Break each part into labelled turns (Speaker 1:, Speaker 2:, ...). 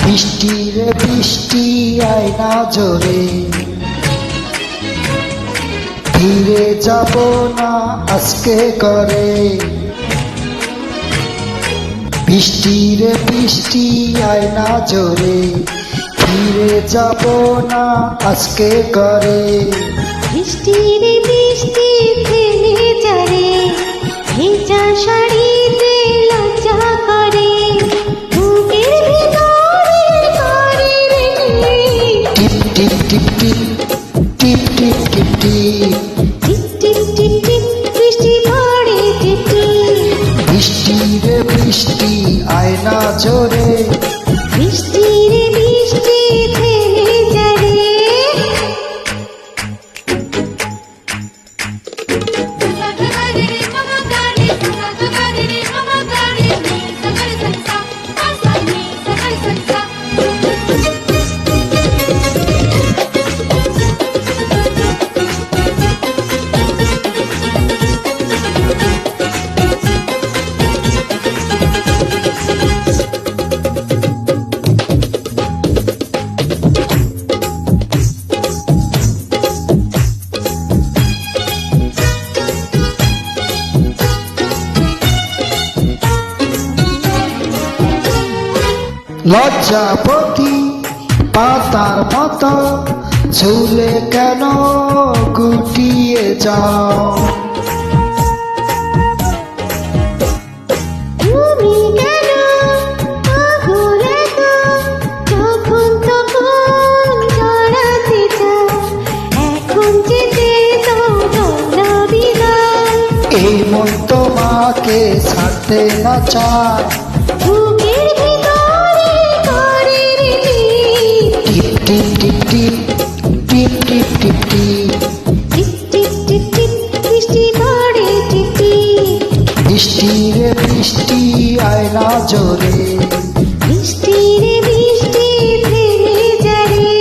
Speaker 1: বৃষ্টি রে বৃষ্টি আয় না জোরে, ফিরে যাব না আজকে করে। বৃষ্টি রে বৃষ্টি আয় না জোরে, ফিরে যাব না আজকে করে।
Speaker 2: বৃষ্টি রে বৃষ্টি থেমে যারে, ভেজা শাড়িতে লজ্জা করে। বুকের ভিতরে করে রে
Speaker 1: টিপ টিপ টিপ টিপ টিপ টিপ টিপ টিপ
Speaker 2: টিপ টিপ টিপ টিপ বৃষ্টি পড়ে টিপ টিপ।
Speaker 1: বৃষ্টি রে বৃষ্টি আয় না জোরে,
Speaker 2: বৃষ্টি রে বৃষ্টি থেমে যারে।
Speaker 1: লজ্জাপতি পাতার মতো ঝুলে কেন গুটিয়ে যাও।
Speaker 2: তুমি কেন পাগল এত, যখন তখন জড়াতে চাও। এখন যেতে তো না বিদায়,
Speaker 1: এই মন তোমাকে ছাড়তে না চায়।
Speaker 2: বুকের ভিতরে করে রে
Speaker 1: টিপ টিপ টিপ টিপ টিপ টিপ টিপ টিপ
Speaker 2: টিপ টিপ টিপ টিপ বৃষ্টি পড়ে টিপ টিপ।
Speaker 1: বৃষ্টি রে বৃষ্টি আয় না জোরে,
Speaker 2: বৃষ্টি রে বৃষ্টি থেমে যারে।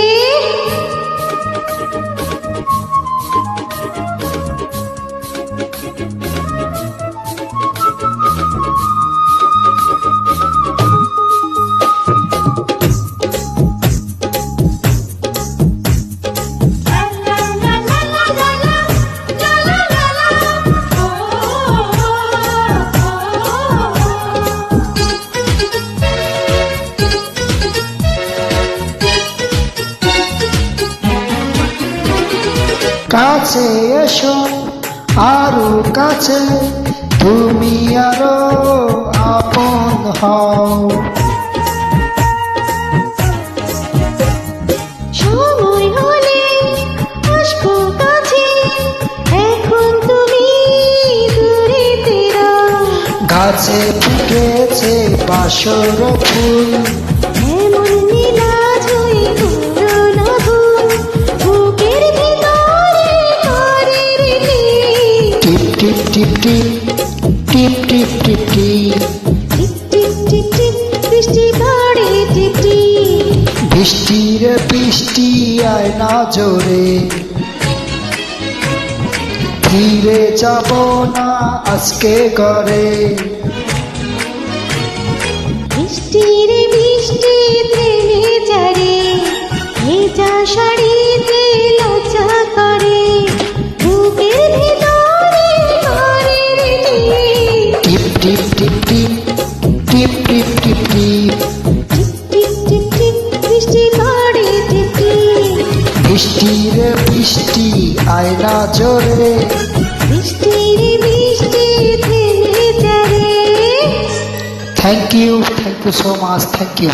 Speaker 1: কাছে এসো আরো কাছে, তুমি আরো আপন হও।
Speaker 2: সময় হলে আসবো কাছে, এখন তুমি দূরে তেরা।
Speaker 1: গাছে ফুটেছে বাসর ফুল,
Speaker 2: এমন নীলাজ হয়ে পুরনো ভুল, বুকের ভিতরে করে রে
Speaker 1: টিপ টিপ টিপ টিপ টিপ টিপ টিপ টিপ
Speaker 2: টিপ টিপ টিপ টিপ বৃষ্টি পড়ে টিপ টিপ।
Speaker 1: বৃষ্টি রে বৃষ্টি আয় না জোরে, ফিরে যাব না আজকে করে।
Speaker 2: বৃষ্টি রে বৃষ্টি থেমে যারে, ভেজা শাড়িতে লজ্জা করে। বুকের ভিতরে করে রে
Speaker 1: টিপ টিপ টিপ টিপ টিপ টিপ টিপ টিপ
Speaker 2: টিপ টিপ টিপ টিপ বৃষ্টি পড়ে টিপ টিপ।
Speaker 1: বৃষ্টি রে বৃষ্টি আয় না জোরে,
Speaker 2: বৃষ্টি রে বৃষ্টি থেমে যারে।
Speaker 1: Thank you so much, thank you.